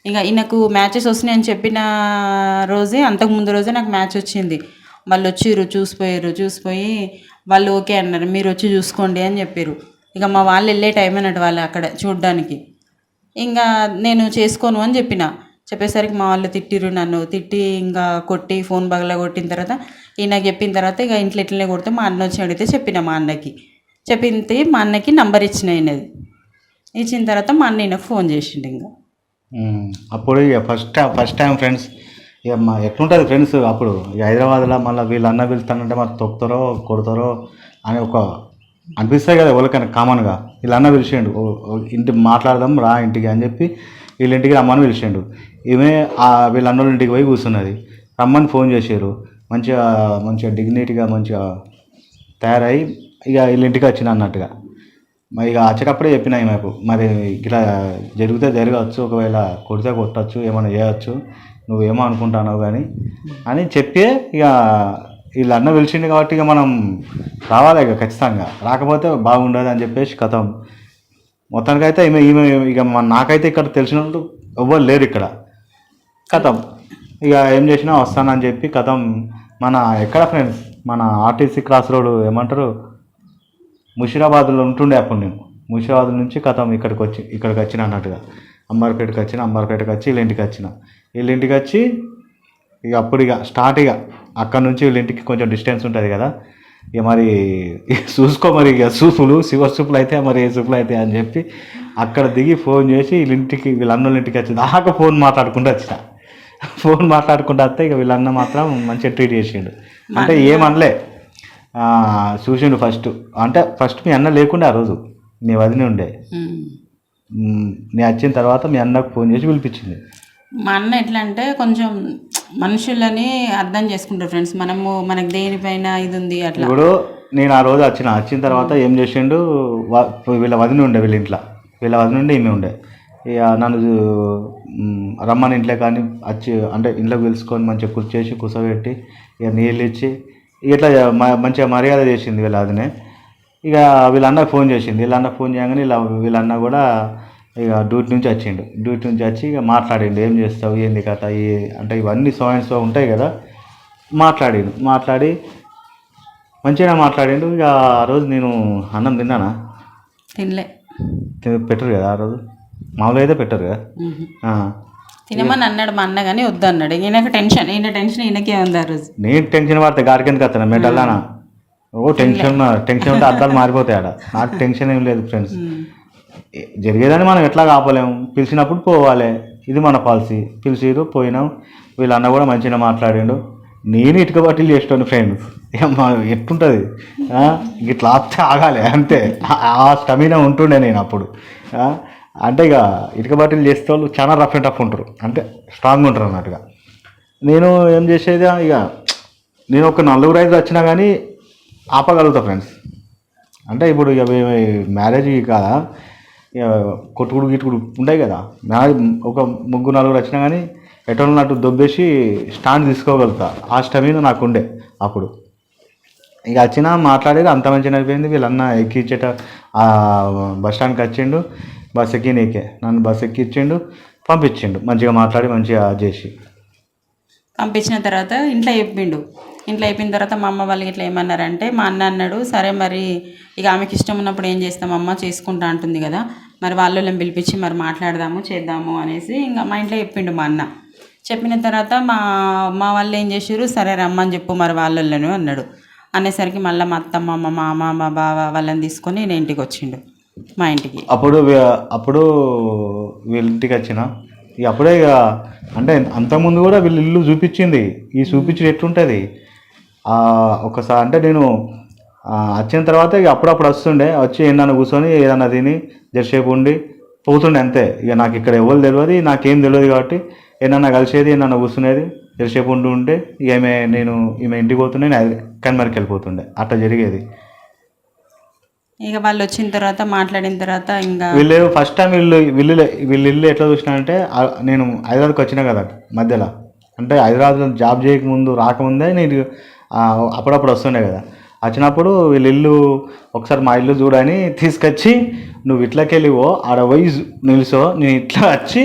ఇక ఈయనకు మ్యాచెస్ వస్తున్నాయని చెప్పిన రోజే, అంతకుముందు రోజే నాకు మ్యాచ్ వచ్చింది. వాళ్ళు వచ్చిర్రు, చూసిపోయి వాళ్ళు ఓకే అన్నారు, మీరు వచ్చి చూసుకోండి అని చెప్పారు. ఇక మా వాళ్ళు వెళ్ళే టైం అన్నట్టు వాళ్ళు అక్కడ చూడ్డానికి. ఇంకా నేను చేసుకోను అని చెప్పేసరికి మా వాళ్ళు తిట్టిర్రు, నన్ను తిట్టి ఇంకా కొట్టి ఫోన్ బగల కొట్టిన తర్వాత ఈయనకి చెప్పిన తర్వాత ఇక ఇంట్లో ఇట్లనే కొడితే మా అన్న వచ్చి అడిగితే చెప్పిన మా అన్నకి. చెప్పింది మా అన్నకి నంబర్ ఇచ్చిన ఈయనది. ఇచ్చిన తర్వాత మా అన్న ఈయనకు ఫోన్ చేసిండు. ఇంకా అప్పుడు ఇక ఫస్ట్ టైం ఫ్రెండ్స్, ఇక మా ఎట్లుంటుంది ఫ్రెండ్స్ అప్పుడు ఇక హైదరాబాద్లో మళ్ళీ వీళ్ళు అన్న పిలుస్తానంటే మరి తొక్కుతారో కొడతారో అని ఒక అనిపిస్తాయి కదా ఎవరికైనా కామన్గా. వీళ్ళ అన్న పిలిచిండు, ఇంటి మాట్లాడదాం రా ఇంటికి అని చెప్పి వీళ్ళ ఇంటికి రమ్మని పిలిచిండు. ఈమె వీళ్ళ అన్నోళ్ళ ఇంటికి పోయి కూర్చున్నది. రమ్మని ఫోన్ చేసారు. మంచిగా డిగ్నిటీగా మంచిగా తయారై ఇక వీళ్ళ ఇంటికి వచ్చిన అన్నట్టుగా. మరి ఇక వచ్చేటప్పుడే చెప్పిన ఈమెకు, మరి ఇట్లా జరిగితే జరగవచ్చు, ఒకవేళ కొడితే కొట్టచ్చు, ఏమైనా చేయవచ్చు, నువ్వేమో అనుకుంటున్నావు కానీ అని చెప్పి ఇక వీళ్ళ అన్న పిలిచిండు కాబట్టి ఇక మనం రావాలి ఇక ఖచ్చితంగా, రాకపోతే బాగుండదు అని చెప్పేసి కథం. మొత్తానికైతే ఈమె ఇక నాకైతే ఇక్కడ తెలిసిన వాళ్ళు ఎవ్వరు లేరు ఇక్కడ. కథం ఇక ఏం చేసినా వస్తానని చెప్పి కథం. మన ఎక్కడ ఫ్రెండ్స్, మన ఆర్టీసీ క్రాస్ రోడ్ ఏమంటారు, ముషిరాబాద్లో ఉంటుండే అప్పుడు. నేను ముషిరాబాద్ నుంచి కథం ఇక్కడికి వచ్చిన అన్నట్టుగా. అంబర్పేటకి వచ్చి వీళ్ళ ఇంటికి వచ్చి ఇక అప్పుడు ఇక స్టార్ట్. ఇక అక్కడ నుంచి వీళ్ళ ఇంటికి కొంచెం డిస్టెన్స్ ఉంటుంది కదా. ఇక మరి చూసుకో మరి ఇక శివ సూపులు అయితే మరి ఏ సూపులు అయితే అని చెప్పి అక్కడ దిగి ఫోన్ చేసి వీళ్ళ అన్నోళ్ళ ఇంటికి వచ్చి దాకా ఫోన్ మాట్లాడుకుంటూ వచ్చిన. ఫోన్ మాట్లాడుకుంటూ వస్తే ఇక వీళ్ళన్న మాత్రం మంచిగా ట్రీట్ చేసిండు. అంటే ఏమనలే, చూసిండు ఫస్ట్ మీ అన్న లేకుండే ఆ రోజు, మీ వదిన ఉండే. నేను వచ్చిన తర్వాత మీ అన్నకు ఫోన్ చేసి పిలిపించింది. మా అన్న ఎట్లా అంటే కొంచెం మనుషులని అర్థం చేసుకుంటారు ఫ్రెండ్స్. మనకు దేనిపైన ఇది ఉంది అట్లా. ఇప్పుడు నేను ఆ రోజు వచ్చిన తర్వాత ఏం చేసిండు, వీళ్ళ వదిన ఉండే వీళ్ళ వదిన ఉండే ఈమె ఉండే. ఇక నన్ను రమ్మని ఇంట్లో కానీ వచ్చి అంటే ఇంట్లోకి పిలుచుకొని మంచిగా కూర్చోబెట్టి ఇక నీళ్ళు ఇచ్చి ఇట్లా మంచిగా మర్యాద చేసింది వీళ్ళ వదినే. ఇక వీళ్ళ అన్నకు ఫోన్ చేసింది. వీళ్ళ అన్నకు ఫోన్ చేయగానే వీళ్ళ అన్న కూడా ఇక డ్యూటీ నుంచి వచ్చి ఇక మాట్లాడిండు, ఏం చేస్తావు ఏంది కథ అంటే ఇవన్నీ సో ఉంటాయి కదా. మాట్లాడి మంచిగా మాట్లాడిండు. ఇక ఆ రోజు నేను అన్నం తిన్నానా, తినలే, పెట్టరు కదా ఆ రోజు, మామూలుగా అయితే పెట్టరు కదా. తినమని అన్నాడు మా అన్న కానీ వద్దు అన్నాడు. ఈయన టెన్షన్ ఈయనకే ఉంది ఆ రోజు. నేను టెన్షన్ పడితే గారికెందుకు వస్తాను మెటల్లానా. టెన్షన్ ఉంటే అర్థాలు మారిపోతాయి ఆడ. నాకు టెన్షన్ ఏం లేదు ఫ్రెండ్స్. జరిగేదని మనం ఎట్లా కాపలేము, పిలిచినప్పుడు పోవాలి, ఇది మన పాలసీ. పిలిచిరు పోయినాం. వీళ్ళ అన్న కూడా మంచిగా మాట్లాడిండు. నేను ఇటుక బట్టీలు చేస్తాను ఫ్రెండ్స్. ఎట్టుంటుంది ఇట్లా ఆపితే ఆగాలి అంతే. ఆ స్టమినా ఉంటుండే నేను అప్పుడు. అంటే ఇక ఇటుక బట్టీలు చేసే వాళ్ళు చాలా రఫ్ అండ్ టఫ్ ఉంటారు, అంటే స్ట్రాంగ్ ఉంటారు అన్నట్టుగా. నేను ఏం చేసేది, ఇక నేను ఒక 4-5 వచ్చినా కానీ ఆపగలుగుతా ఫ్రెండ్స్. అంటే ఇప్పుడు ఇక మ్యారేజ్ కాదా, ఇక కొట్టుకుడు గిట్టుకుడు ఉంటాయి కదా. ఒక 3-4 వచ్చినా కానీ ఎటోన్నట్టు దొబ్బేసి స్టాండ్ తీసుకోగలుగుతా. ఆ స్టమినా నాకు ఉండే అప్పుడు. ఇక వచ్చినా మాట్లాడేది అంత మంచిగా అయిపోయింది. వీళ్ళన్న ఎక్కిచ్చేట బస్ స్టాండ్కి వచ్చిండు. బస్ నన్ను బస్ ఎక్కిచ్చిండు, పంపించిండు. మంచిగా మాట్లాడి మంచిగా చేసి పంపించిన తర్వాత ఇంట్లో అయిపోయిన తర్వాత మా అమ్మ వాళ్ళకి ఇట్లా ఏమన్నారంటే, మా అన్న అన్నాడు, సరే మరి ఇక ఆమెకి ఇష్టం ఉన్నప్పుడు ఏం చేస్తామమ్మ, చేసుకుంటా అంటుంది కదా, మరి వాళ్ళని పిలిపించి మరి మాట్లాడదాము చేద్దాము అనేసి ఇంకా మా ఇంట్లో చెప్పిండు మా అన్న. చెప్పిన తర్వాత మా వాళ్ళు ఏం చేసారు, సరే రమ్మని చెప్పు మరి వాళ్ళను అన్నాడు. అనేసరికి మళ్ళీ మా అత్తమ్మ, మా మామ, మా బావ వాళ్ళని తీసుకొని నేను ఇంటికి వచ్చిండు, మా ఇంటికి. అప్పుడు వీళ్ళ ఇంటికి వచ్చిన ఇక అప్పుడే ఇక అంటే అంతకుముందు కూడా వీళ్ళు ఇల్లు చూపించింది. ఈ చూపించి ఎట్లుంటుంది ఒకసారి అంటే నేను వచ్చిన తర్వాత ఇక అప్పుడప్పుడు వచ్చి ఏదన్నా కూర్చొని ఏదన్నా తిని జరసేపు ఉండి పోతుండే అంతే. ఇక నాకు ఇక్కడ ఎవరు తెలియదు, నాకేం తెలియదు కాబట్టి ఏదన్నా కలిసేది, ఏదన్నా కూర్చునేది, జరసేపు ఉంటే ఇక ఈమె ఇంటికి పోతుండే, నేను కన్మరికి వెళ్ళిపోతుండే. అట్లా జరిగేది. ఇక వాళ్ళు వచ్చిన తర్వాత మాట్లాడిన తర్వాత ఇంకా వీళ్ళు ఫస్ట్ టైం వీళ్ళు ఇల్లు ఎట్లా చూసినా అంటే, నేను హైదరాబాద్కి వచ్చినా కదా మధ్యలో, అంటే హైదరాబాద్లో జాబ్ చేయకముందు రాకముందే నేను అప్పుడప్పుడు వస్తుండే కదా. వచ్చినప్పుడు వీళ్ళ ఇల్లు ఒకసారి మా ఇల్లు చూడని తీసుకొచ్చి నువ్వు ఇట్లకెళ్ళివో ఆడ పోయి నిలుసో నేను ఇట్లా వచ్చి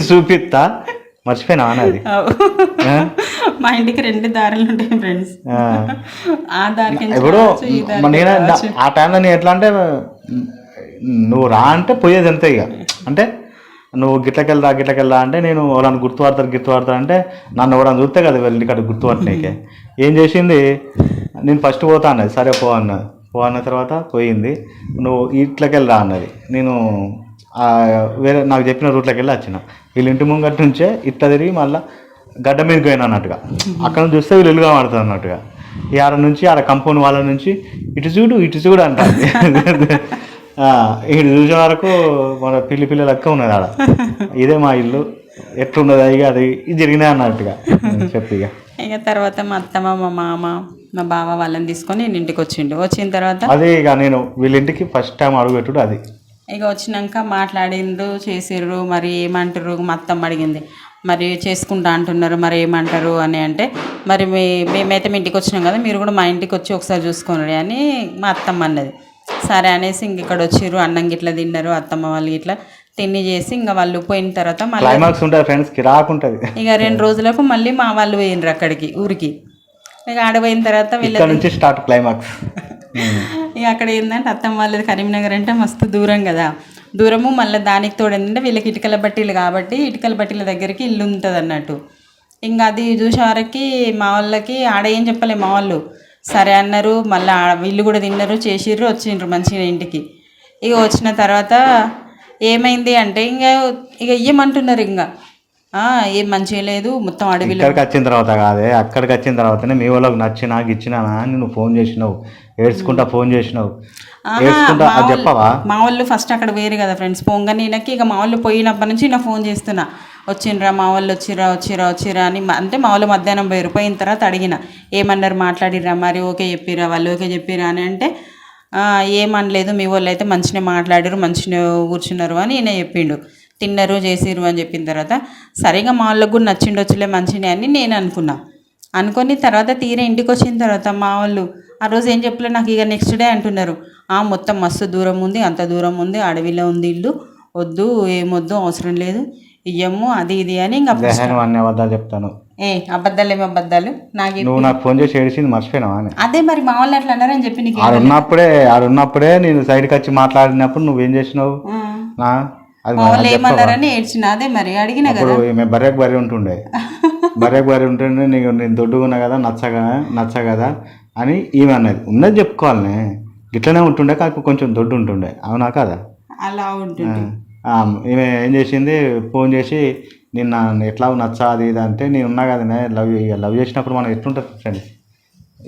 చూపిస్తా. మర్చిపోయినా అన్నది. మా ఇంటికి 2 దారులు ఉంటాయి ఫ్రెండ్స్. ఆ దారికి ఇప్పుడు నేను ఆ టైంలో నేను ఎట్లా అంటే నువ్వు రా అంటే పోయేది అంతే. ఇక అంటే నువ్వు గిట్లకెళ్ళరా అంటే నేను ఎవరైనా గుర్తుపడతారు అంటే నన్ను ఎవరైనా చూస్తే కదా వెళ్ళి ఇక్కడ గుర్తుపట్టినకే. ఏం చేసింది, నేను ఫస్ట్ పోతా అన్నది. సరే పో అన్న తర్వాత పోయింది. నువ్వు ఇట్లకెళ్ళరా అన్నది. నేను వేరే నాకు చెప్పిన రూట్లోకి వెళ్ళి వచ్చిన. వీళ్ళ ఇంటి ముంగటి నుంచే ఇట్లా తిరిగి మళ్ళీ గడ్డ మీదకి పోయినా అన్నట్టుగా. అక్కడ నుంచి చూస్తే వీళ్ళు ఇల్లుగా మాడుతుంది అన్నట్టుగా. ఈ ఆడ నుంచి ఆడ కంపౌండ్ వాళ్ళ నుంచి ఇటు చూడు అంటారు. ఇటు చూసే వరకు మన పిల్లి లెక్క ఉన్నది ఆడ. ఇదే మా ఇల్లు ఎట్లున్నది ఇక అది ఇది జరిగినాయి అన్నట్టుగా చెప్పి ఇక తర్వాత మా అత్తమ్మ మా మామ మా బావ వాళ్ళని తీసుకొని నేను ఇంటికి వచ్చిన తర్వాత అదే ఇక నేను వీళ్ళ ఇంటికి ఫస్ట్ టైం అడుగుపెట్టుడు అది. ఇక వచ్చినాక మాట్లాడిండ్రు చేసిర్రు. మరి ఏమంటారు, మా అత్తమ్మ అడిగింది మరి చేసుకుంటా అంటున్నారు మరి ఏమంటారు అని. అంటే మరి మేమైతే మీ ఇంటికి వచ్చినాం కదా, మీరు కూడా మా ఇంటికి వచ్చి ఒకసారి చూసుకోండి అని మా అత్తమ్మ అన్నది. సరే అనేసి ఇంక ఇక్కడ వచ్చిర్రు, అన్నం గిట్లా తిన్నారు అత్తమ్మ వాళ్ళు ఇట్లా తిని చేసి ఇంకా వాళ్ళు పోయిన తర్వాత మళ్ళీ ఇక 2 రోజులకు మళ్ళీ మా వాళ్ళు పోయినరు అక్కడికి ఊరికి. ఇక ఆడపోయిన తర్వాత వీళ్ళ స్టార్ట్ క్లైమాక్స్. ఇక అక్కడ ఏంటంటే అత్తమ్మ వాళ్ళది కరీంనగర్ అంటే మస్తు దూరం కదా, దూరము. మళ్ళీ దానికి తోడు ఏంటంటే వీళ్ళకి ఇటుకల బట్టీలు కాబట్టి ఇటుకల బట్టీల దగ్గరికి ఇల్లు ఉంటుంది అన్నట్టు. ఇంకా అది చూసేవారికి మా వాళ్ళకి ఆడ ఏం చెప్పలే మా వాళ్ళు. సరే అన్నారు. మళ్ళీ వీళ్ళు కూడా తిన్నారు చేసిర్రు వచ్చిండ్రు మంచిగా ఇంటికి. ఇక వచ్చిన తర్వాత ఏమైంది అంటే ఇక ఇయ్యమంటున్నారు. ఇంకా ఏం మంచిగా లేదు మొత్తం అడవిలో. ఇక్కడికి వచ్చిన తర్వాత కాదే, అక్కడికి వచ్చిన తర్వాతనే మీ వాళ్ళకి నచ్చినా గిచ్చినానా అని నువ్వు ఫోన్ చేసినావు, ఏడ్చుకుంటా ఫోన్ చేసినావు. చెప్పవా? మా వాళ్ళు ఫస్ట్ అక్కడ వేరు కదా ఫ్రెండ్స్. పొంగ నేనకి ఇక మా వాళ్ళు పోయినప్పటి నుంచి నా ఫోన్ చేస్తున్నా, వచ్చిండ్రా మా వాళ్ళు వచ్చిరా అని. అంటే మా వాళ్ళు మధ్యాహ్నం పోయిన తర్వాత అడిగిన ఏమన్నారు మాట్లాడిర్రా మరి ఓకే చెప్పిరా వాళ్ళు ఓకే చెప్పిరా అని. అంటే ఏమనలేదు మీ వాళ్ళు అయితే మంచిగా మాట్లాడారు మంచిగా కూర్చున్నారు అని ఈయన చెప్పిండు. తిన్నారు చేసిర్రు అని చెప్పిన తర్వాత సరిగా మా వాళ్ళకు కూడా నచ్చిండొచ్చులే మంచిగా అని నేను అనుకొని తర్వాత తీరా ఇంటికి వచ్చిన తర్వాత మా వాళ్ళు ఆ రోజు ఏం చెప్పలేదు నాకు. ఇక నెక్స్ట్ డే అంటున్నారు మొత్తం మస్తు దూరం ఉంది, అంత దూరం ఉంది, అడవిలో ఉంది ఇల్లు, వద్దు ఏమొద్దు అవసరం లేదు ఇయ్యము అది ఇది అని. ఇంకా అబద్ధాలు చెప్తాను. అబద్ధాలు ఏమి అబద్ధాలు నాకు ఫోన్ చేసి ఏడిచింది మర్చిపోయినావా? అదే మరి మా వాళ్ళు అట్లా అన్నారని చెప్పి నీకు ఆడున్నప్పుడే నేను సైడ్కి వచ్చి మాట్లాడినప్పుడు నువ్వేం చేసినావు? మా వాళ్ళు ఏమన్నారని ఏడ్చిన. అదే మరి అడిగిన కదా. బర్రె ఉంటుండే నేను దొడ్డుకున్నా కదా నచ్చ కదా అని ఈమె అన్నది. ఉన్నది చెప్పుకోవాలనే, ఇట్లనే ఉంటుండే కాకపోతే కొంచెం దొడ్డు ఉంటుండే. అవునా కదా? అలా ఉంటుంది. ఈమె ఏం చేసింది, ఫోన్ చేసి నిన్న ఎట్లా నచ్చా అది ఇది అంటే నేను ఉన్నా కదనే. లవ్ చేసినప్పుడు మనం ఎట్లుంటుంది ఫ్రెండ్స్,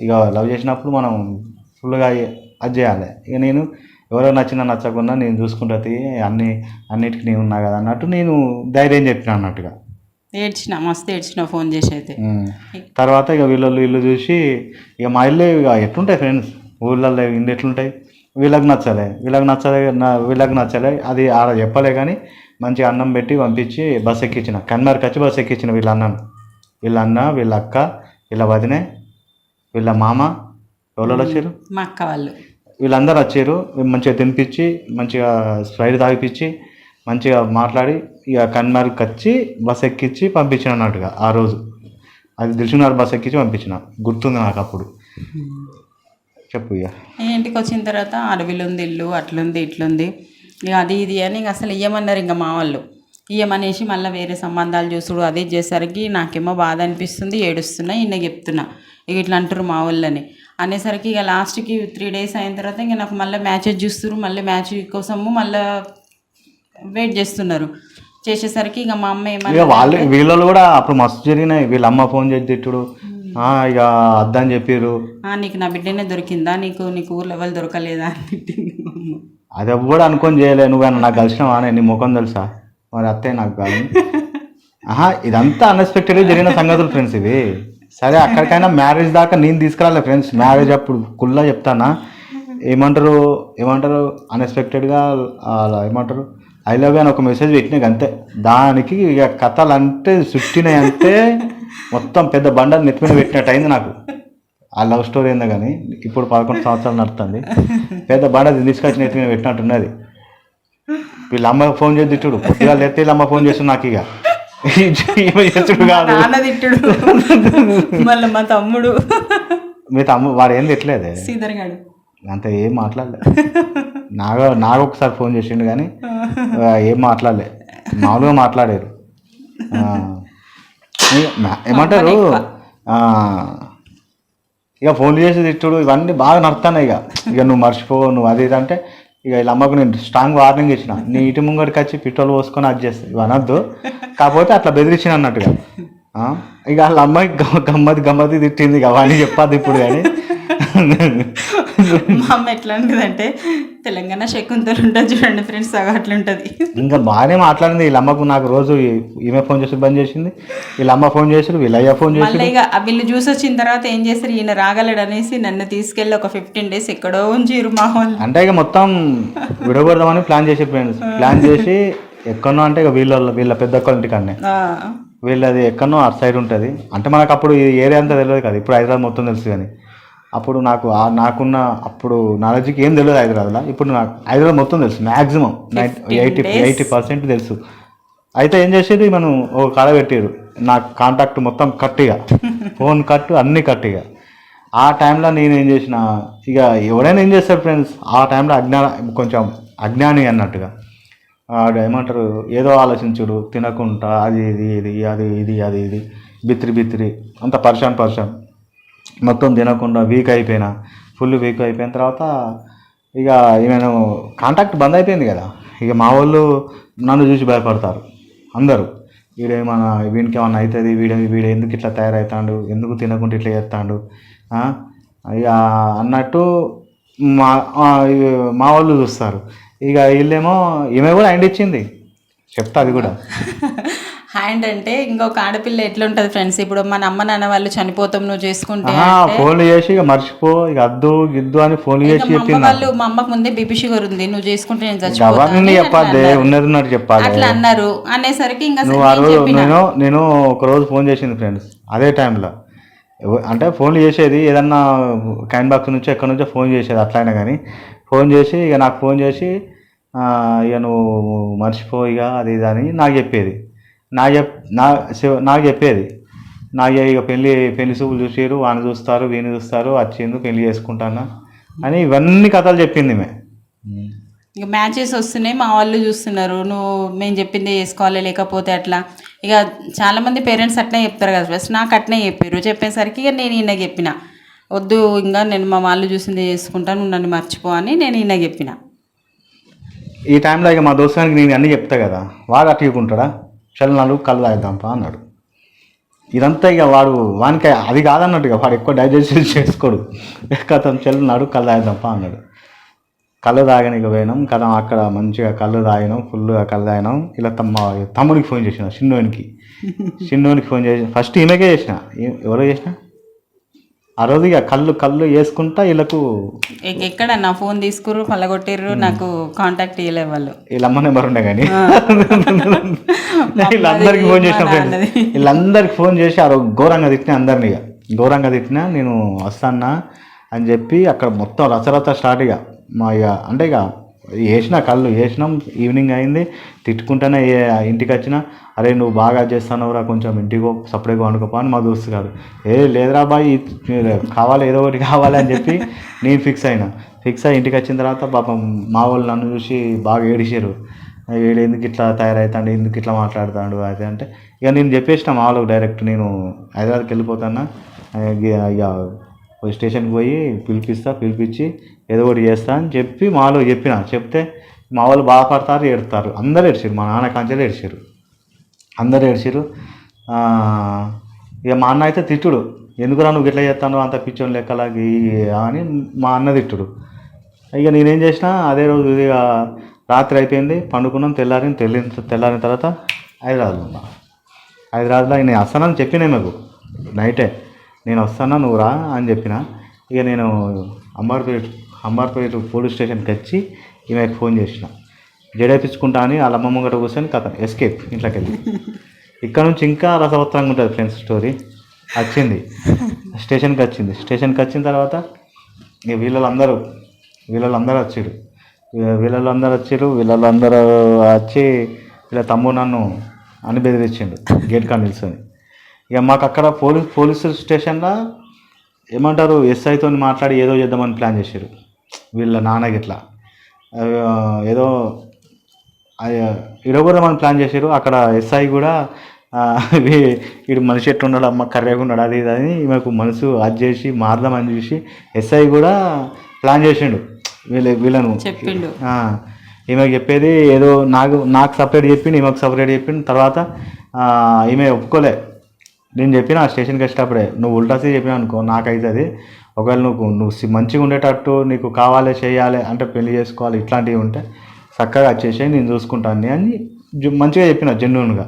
ఇక లవ్ చేసినప్పుడు మనం ఫుల్గా అది చేయాలి. ఇక నేను ఎవరో నచ్చకుండా నేను చూసుకుంటుంది అన్నిటికీ నేను ఉన్నా కదా అన్నట్టు నేను ధైర్యం చెప్పిన అన్నట్టుగా. మస్తు ఏడ్చిన ఫోన్ చేసి అయితే. తర్వాత ఇక ఇల్లు చూసి ఇక మా ఇల్లు ఇక ఎట్లుంటాయి ఫ్రెండ్స్, ఊళ్ళల్లో ఇల్లు ఎట్లుంటాయి, వీళ్ళకి నచ్చలే అది ఆడ చెప్పలే కానీ మంచిగా అన్నం పెట్టి పంపించి బస్ ఎక్కించిన. కన్మార్కి వచ్చి బస్ ఎక్కించిన. వీళ్ళ అన్న వీళ్ళ అక్క వీళ్ళ వదినే వీళ్ళ మామ ఎవరు వచ్చారు, మా అక్క వాళ్ళు వీళ్ళందరూ వచ్చారు. మంచిగా తినిపించి మంచిగా స్ప్రైట్ తాగిపించి మంచిగా మాట్లాడి ఇక కన్మార్కి వచ్చి బస్ ఎక్కించి పంపించిన అన్నట్టుగా. ఆ రోజు అది దిల్సుఖ్నగర్ బస్ ఎక్కించి పంపించిన, గుర్తుంది నాకు అప్పుడు. చెప్పు. ఇక ఇంటికి వచ్చిన తర్వాత అడవిలో ఉంది ఇల్లు, అట్లుంది ఇట్లుంది ఇక అది ఇది అని ఇంక అసలు ఇయ్యమన్నారు. ఇంకా మా వాళ్ళు ఇయ్యమనేసి మళ్ళీ వేరే సంబంధాలు చూసుడు అది చేసేసరికి నాకేమో బాధ అనిపిస్తుంది, ఏడుస్తున్నా. ఈయన చెప్తున్నా ఇక ఇట్లా అంటారు మా వాళ్ళని అనేసరికి ఇక లాస్ట్కి 3 days అయిన తర్వాత ఇంక నాకు మళ్ళీ మ్యాచెస్ చూస్తున్నారు. మళ్ళీ మ్యాచ్ కోసము మళ్ళీ వెయిట్ చేస్తున్నారు. చేసేసరికి ఇక మా అమ్మ వాళ్ళు వీళ్ళు కూడా అప్పుడు మస్తు జరిగినాయి. వీళ్ళ అమ్మ ఫోన్ చేసి తిట్టుడు, ఇక అద్దని చెప్పారు. నీకు నా బిడ్డనే దొరికిందా, నీకు ఊర్లో ఎవరు దొరకలేదా అని తిట్టింది. అది కూడా అనుకొని చేయలే. నువ్వు నాకు కలిసినావా, నీ ముఖం తెలుసా మరి అత్తయ్య నాకు కాదు. ఇదంతా అన్ఎక్స్పెక్టెడ్గా జరిగిన సంగతులు ఫ్రెండ్స్ ఇవి. సరే అక్కడికైనా మ్యారేజ్ దాకా నేను తీసుకురాలే ఫ్రెండ్స్. మ్యారేజ్ అప్పుడు కుల్లా చెప్తానా, ఏమంటారు అన్ఎక్స్పెక్టెడ్గా ఏమంటారు ఐ లవ్ యూ అని ఒక మెసేజ్ పెట్టినాక అంతే. దానికి ఇక కథలు అంటే చుట్టినాయి అంటే మొత్తం పెద్ద బండలు నెత్తిమీద పెట్టినట్టు అయింది నాకు. ఆ లవ్ స్టోరీ ఏందో కానీ ఇప్పుడు 11 సంవత్సరాలు నడుస్తుంది. పెద్ద బండ తీసుకొచ్చి నెత్తి మీద పెట్టినట్టున్నది. వీళ్ళ అమ్మ ఫోన్ చేసి తిట్టుడు, పొద్దుగా లేస్తే వీళ్ళ అమ్మ ఫోన్ చేస్తుంది నాకు. ఇక చేసుడు కాదు, నాన్న తిట్టుడు, మళ్ళీ మా తమ్ముడు మీ తమ్ముడు వాడు ఏం తిట్టలేదే, శ్రీధర్ గాడు అంత ఏం మాట్లాడలే. నాకు ఒకసారి ఫోన్ చేసిండు కానీ ఏం మాట్లాడలే, మామూలుగా మాట్లాడారు. ఏమంటారు ఇక ఫోన్ చేసి తిట్టుడు ఇవన్నీ బాగా నడుతున్నాయి. ఇక నువ్వు మర్చిపో, నువ్వు అది ఇది అంటే ఇక వీళ్ళ అమ్మకు నేను స్ట్రాంగ్ వార్నింగ్ ఇచ్చిన, నీ ఇంటి ముంగడికి వచ్చి పెట్రోల్ పోసుకొని అది చేస్తా ఇవి అనొద్దు, కాకపోతే అట్లా బెదిరించిన అన్నట్టుగా. ఇక వాళ్ళ అమ్మాయి గమ్మతి తిట్టింది, ఇక అవన్నీ చెప్పద్దు ఇప్పుడు. కానీ మా అమ్మ ఎట్లాంటిదంటే తెలంగాణ శకుంతలు ఉంటుంది చూడండి ఫ్రెండ్స్, అట్లుంటుంది. ఇంకా బాగానే మాట్లాడింది. వీళ్ళ అమ్మకు నాకు రోజు ఈమె ఫోన్ చేసి బంద్ చేసింది, వీళ్ళ అమ్మ ఫోన్ చేసారు, వీళ్ళయ్య ఫోన్ చేసి. మళ్ళీ ఇక వీళ్ళు చూసి వచ్చిన తర్వాత ఏం చేస్తారు, ఈయన రాగలడు అనేసి నన్ను తీసుకెళ్ళి ఒక 15 days ఎక్కడో ఉంచిరు మా వాళ్ళు. అంటే ఇక మొత్తం విడగొడదామని ప్లాన్ చేసి ఫ్రెండ్స్, ప్లాన్ చేసి ఎక్కడో అంటే ఇక వీళ్ళ పెద్ద ఒక్కళ్ళ ఇంటికన్నే, వీళ్ళది ఎక్కడో అటు సైడ్ ఉంటుంది. అంటే మనకు అప్పుడు ఈ ఏరియా అంతా తెలియదు కదా, ఇప్పుడు హైదరాబాద్ మొత్తం తెలుసు. కానీ అప్పుడు నాకున్న అప్పుడు నాలెడ్జ్కి ఏం తెలియదు హైదరాబాద్లో. ఇప్పుడు నాకు హైదరాబాద్ మొత్తం తెలుసు, మ్యాక్సిమం 80% తెలుసు. అయితే ఏం చేసేది, మనం ఒక కాడ పెట్టారు, నాకు కాంటాక్ట్ మొత్తం కట్టిగా, ఫోన్ కట్టు అన్నీ కట్టిగా. ఆ టైంలో నేను ఏం చేసిన, ఇక ఎవడైనా ఏం చేస్తాడు ఫ్రెండ్స్, ఆ టైంలో కొంచెం అజ్ఞాని అన్నట్టుగా ఏమంటారు, ఏదో ఆలోచించుడు, తినకుండా అది ఇది బిత్రి అంత పరిశాన్ మొత్తం తినకుండా ఫుల్ వీక్ అయిపోయిన తర్వాత ఇక నేను కాంటాక్ట్ బంద్ అయిపోయింది కదా. ఇక మా వాళ్ళు నన్ను చూసి భయపడతారు అందరూ, వీనికి ఏమన్నా అవుతుంది, వీడు ఎందుకు ఇట్లా తయారవుతాడు, ఎందుకు తినకుండా ఇట్లా చేస్తాడు ఇక అన్నట్టు మా వాళ్ళు చూస్తారు. ఇక వీళ్ళేమో ఈమె కూడా హ్యాండ్ ఇచ్చింది, చెప్తా అది కూడా. హ్యాండ్ అంటే ఇంకొక ఆడపిల్ల ఎట్లుంటది ఫ్రెండ్స్, ఇప్పుడు మన అమ్మ నాన్న వాళ్ళు చనిపోతాం నువ్వు చేసుకుంటే ఫోన్లు చేసి ఇక మర్చిపో, ఇక అద్దు గిద్దు అని ఫోన్లు చేసి వాళ్ళు, మా అమ్మకు ముందే బీపీ షుగర్ ఉంది, నువ్వు చేసుకుంటే నేను చచ్చిపోతాను చెప్పాలి, ఉన్నది చెప్పాలి అట్లా అన్నారు. అనేసరికి ఇంకా నేను ఒక రోజు ఫోన్ చేసింది ఫ్రెండ్స్, అదే టైంలో అంటే ఫోన్లు చేసేది ఏదన్నా కాయిన్ బాక్స్ నుంచి ఎక్కడి నుంచో ఫోన్ చేసేది అట్లయినా. కానీ ఫోన్ చేసి ఇక నాకు ఫోన్ చేసి ఇక నువ్వు మర్చిపో ఇక అది ఇది అని నాకు చెప్పేది. నాకు చెప్పేది ఇక పెళ్లి చూపులు చూసారు, వాడిని చూస్తారు వీని చూస్తారు, వచ్చింది పెళ్లి చేసుకుంటాను అని ఇవన్నీ కథలు చెప్పింది. ఇక మ్యాచెస్ వస్తున్నాయి, మా వాళ్ళు చూస్తున్నారు, నువ్వు మేము చెప్పిందే చేసుకోవాలి లేకపోతే అట్లా. ఇక చాలామంది పేరెంట్స్ అట్నే చెప్తారు కదా ఫస్ట్, నాకు అట్నే చెప్పేసరికి ఇక నేను ఈయన చెప్పిన, వద్దు ఇంకా నేను మా వాళ్ళు చూసిందే చేసుకుంటాను, నువ్వు నన్ను మర్చిపో అని నేను ఈయన చెప్పిన. ఈ టైంలో ఇక మా దోస్తానికి నేను అన్నీ చెప్తా కదా, వాడు అట్టుకుంటాడా, చల్లనాడు కళ్ళు తాగుదాంపా అన్నాడు. ఇదంతా ఇక వానికి అది కాదన్నట్టుగా వాడు ఎక్కువ డైజెస్ట్ చేసుకోడు. కథం చల్లనాడు కళ్ళు తాగుదాంపా అన్నాడు. కళ్ళు తాగనికి పోయినాం కదా, అక్కడ మంచిగా కళ్ళు తాగినాం, ఫుల్గా కళ్ళు తాగినాం. ఇలా తమ్ముడికి ఫోన్ చేసిన, చిన్నోనికి ఫోన్ చేసి ఫస్ట్ ఈమెకే చేసిన, ఎవరో చేసిన ఆ రోజు ఇక కళ్ళు వేసుకుంటా వీళ్ళకు ఎక్కడ నా ఫోన్ తీసుకురు పల్లగొట్టిర్రు, నాకు కాంటాక్ట్ ఇవ్వలే వాళ్ళు. వీళ్ళమ్మ నెంబర్ ఉండే కానీ వీళ్ళందరికీ ఫోన్ చేసిన ఫ్రెండ్స్, వీళ్ళందరికి ఫోన్ చేసి ఆ రోజు ఘోరంగా తిట్టినా, అందరినీ ఇక ఘోరంగా తిట్టినా. నేను వస్తానా అని చెప్పి అక్కడ మొత్తం రచరచ స్టార్ట్. ఇక అంటే ఇక వేసినాం, ఈవినింగ్ అయింది, తిట్టుకుంటేనే ఇంటికి వచ్చిన, అరే నువ్వు బాగా చేస్తానవురా, కొంచెం ఇంటికి సపరేట్గా వండుకోపా అని మా దోస్తు కాదు, లేదురా బాయ్ కావాలి, ఏదో ఒకటి కావాలి అని చెప్పి నేను ఫిక్స్ అయ్యి ఇంటికి వచ్చిన తర్వాత పాపం మా వాళ్ళు నన్ను చూసి బాగా ఏడిచారు. ఎందుకు ఇట్లా తయారవుతాడు, ఎందుకు ఇట్లా మాట్లాడుతాడు అయితే అంటే ఇక నేను చెప్పేసిన మా వాళ్ళకి డైరెక్ట్, నేను హైదరాబాద్కి వెళ్ళిపోతానా, ఇక స్టేషన్కి పోయి పిలిపించి ఏదో ఒకటి చేస్తా అని చెప్పి మా వాళ్ళకి చెప్తే మా వాళ్ళు బాధపడతారు, ఏడుస్తారు. అందరూ ఏడ్చారు, మా నాన్న కాంచెలు ఏడ్చారు, అందరూ ఏడ్చారు. ఇక మా అన్న అయితే తిట్టుడు, ఎందుకురా నువ్వు ఇట్లా చేస్తాను అంత పిచ్చోని లెక్కలాగి అని మా అన్న తిట్టుడు. ఇక నేనేం చేసిన, అదే రోజు ఇక రాత్రి అయిపోయింది, పండుకున్నాం, తెల్లారిన తర్వాత హైదరాబాద్లో నేను వస్తానని చెప్పినా మీకు నైటే, నేను వస్తానా నువ్వు రా అని చెప్పిన. ఇక నేను అంబార్పేట పోలీస్ స్టేషన్కి వచ్చి ఈమెకు ఫోన్ చేసిన, జడేపించుకుంటా అని వాళ్ళ అమ్మమ్మ గట్ట కూర్చొని కథ ఎస్కేప్ ఇంట్లోకి వెళ్ళి. ఇక్కడ నుంచి ఇంకా రసవత్తరంగా ఉంటుంది ఫ్రెండ్స్ స్టోరీ. వచ్చింది. స్టేషన్కి వచ్చిన తర్వాత ఇక వీళ్ళందరూ వచ్చారు. వీళ్ళందరూ వచ్చి ఇలా తమ్ముడు నన్ను అని బెదిరించిండు గేట్ కాడ నిల్చొని. ఇక మాకు అక్కడ పోలీసు స్టేషన్లో ఏమంటారు ఎస్ఐతో మాట్లాడి ఏదో చేద్దామని ప్లాన్ చేశారు వీళ్ళ నాన్నకి. ఇట్లా ఏదో ఇరగొడదామని ప్లాన్ చేశారు. అక్కడ ఎస్ఐ కూడా వీడు మనిషి ఎట్లున్నాడు అమ్మ కర్రేగా ఉన్నాడు అది ఇది అని ఈమెకు మనసు అది చేసి మారదామని చూసి ఎస్ఐ కూడా ప్లాన్ చేసిండు వీళ్ళను చెప్పిండు. ఈమెకు చెప్పేది ఏదో నాకు సపరేట్ చెప్పిండు, ఈమెకు సపరేట్ చెప్పిండు. తర్వాత ఈమె ఒప్పుకోలే. నేను చెప్పిన స్టేషన్కి వచ్చేటప్పుడే నువ్వు ఉల్టాసి చెప్పినా అనుకో నాకైతుంది. ఒకవేళ నువ్వు మంచిగా ఉండేటట్టు నీకు కావాలి చేయాలి అంటే పెళ్లి చేసుకోవాలి ఇట్లాంటివి ఉంటే చక్కగా వచ్చేసి నేను చూసుకుంటాను అని మంచిగా చెప్పిన జెన్యున్గా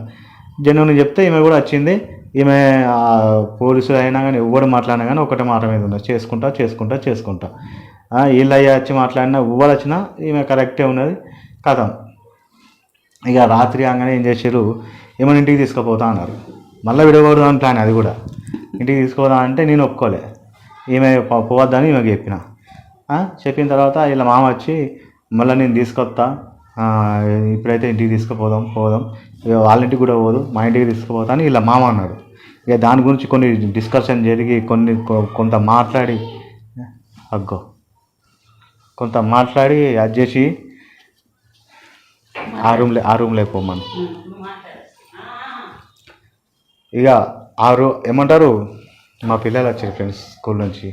చెప్తే ఈమె కూడా వచ్చింది. ఈమె పోలీసులు అయినా కానీ ఎవ్వరు మాట్లాడినా కానీ ఒకటే మాట మీద ఉన్నది, చేసుకుంటా వీళ్ళయ్య వచ్చి మాట్లాడినా ఎవ్వరు వచ్చినా ఈమె కరెక్టే ఉన్నది. కథం ఇక రాత్రి అనగానే ఏం చేశారు, ఏమైనా ఇంటికి తీసుకుపోతా అన్నారు. మళ్ళీ విడగొడదామని ప్లాన్ అది కూడా. ఇంటికి తీసుకుపోదా అంటే నేను ఒప్పుకోలే. ఈమె పోవద్దని ఈమెకి చెప్పిన తర్వాత వీళ్ళ మామ వచ్చి మళ్ళీ నేను తీసుకొస్తా, ఇప్పుడైతే ఇంటికి తీసుకుపోదాం ఇక వాళ్ళ ఇంటికి కూడా పోదు మా ఇంటికి తీసుకుపోతా అని వీళ్ళ మామ అన్నాడు. ఇక దాని గురించి కొన్ని డిస్కషన్ జరిగి కొంత మాట్లాడి అది చేసి ఆ రూమ్లో పోమని ఇక ఏమంటారు మా పిల్లలు వచ్చారు ఫ్రెండ్స్ స్కూల్ నుంచి.